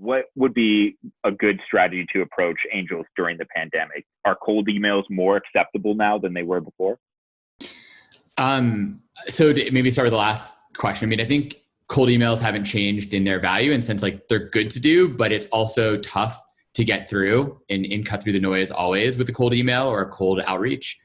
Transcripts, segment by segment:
what would be a good strategy to approach angels during the pandemic? Are cold emails more acceptable now than they were before? So to maybe start with the last question. I mean, I think cold emails haven't changed in their value, in the sense like they're good to do, but it's also tough to get through and cut through the noise always with a cold email or a cold outreach.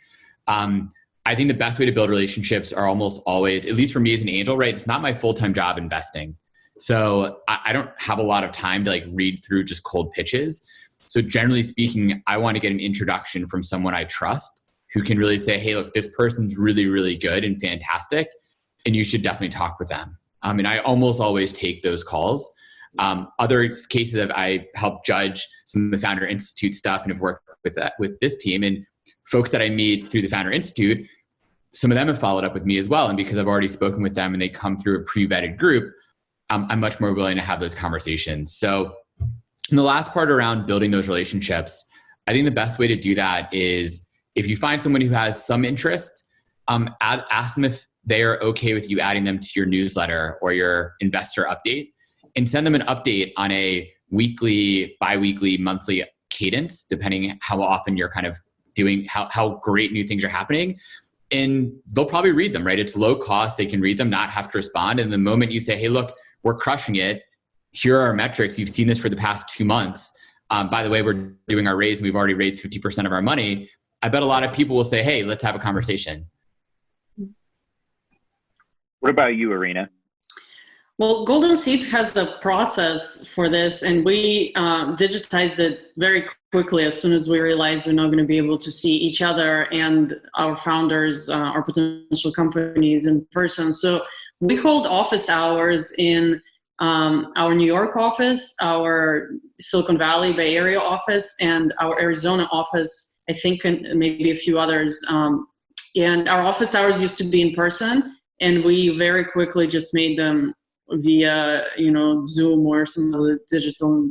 I think the best way to build relationships are almost always, at least for me as an angel, right? It's not my full-time job investing. So I don't have a lot of time to like read through just cold pitches. So generally speaking, I want to get an introduction from someone I trust who can really say, hey, look, this person's really, really good and fantastic, and you should definitely talk with them. And I almost always take those calls. Other cases I help judge some of the Founder Institute stuff and have worked with this team, and folks that I meet through the Founder Institute, some of them have followed up with me as well. And because I've already spoken with them and they come through a pre-vetted group, I'm much more willing to have those conversations. So in the last part around building those relationships, I think the best way to do that is if you find someone who has some interest, ask them if they are okay with you adding them to your newsletter or your investor update, and send them an update on a weekly, bi-weekly, monthly cadence, depending how often you're kind of doing, how great new things are happening. And they'll probably read them, right? It's low cost. They can read them, not have to respond. And the moment you say, hey, look, we're crushing it. Here are our metrics. You've seen this for the past 2 months. By the way, we're doing our raise and we've already raised 50% of our money. I bet a lot of people will say, hey, let's have a conversation. What about you, Irina? Well, Golden Seeds has a process for this, and we digitized it very quickly as soon as we realized we're not going to be able to see each other and our founders, our potential companies in person. So we hold office hours in our New York office, our Silicon Valley, Bay Area office, and our Arizona office, I think, and maybe a few others. And our office hours used to be in person, and we very quickly just made them via, Zoom or some other digital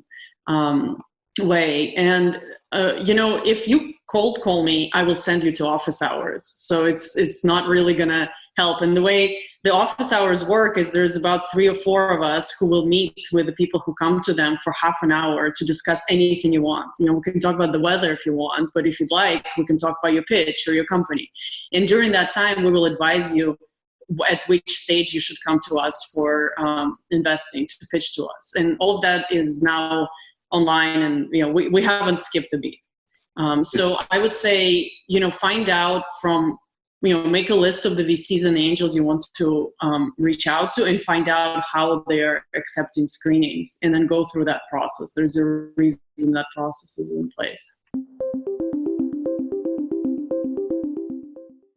way. And, if you cold call me, I will send you to office hours. So it's not really going to help. And the way the office hours work is there's about 3 or 4 of us who will meet with the people who come to them for half an hour to discuss anything you want. We can talk about the weather if you want, but if you'd like, we can talk about your pitch or your company. And during that time, we will advise you at which stage you should come to us for investing, to pitch to us. And all of that is now online, and we haven't skipped a beat. So I would say, find out from, make a list of the VCs and the angels you want to reach out to, and find out how they're accepting screenings, and then go through that process. There's a reason that process is in place.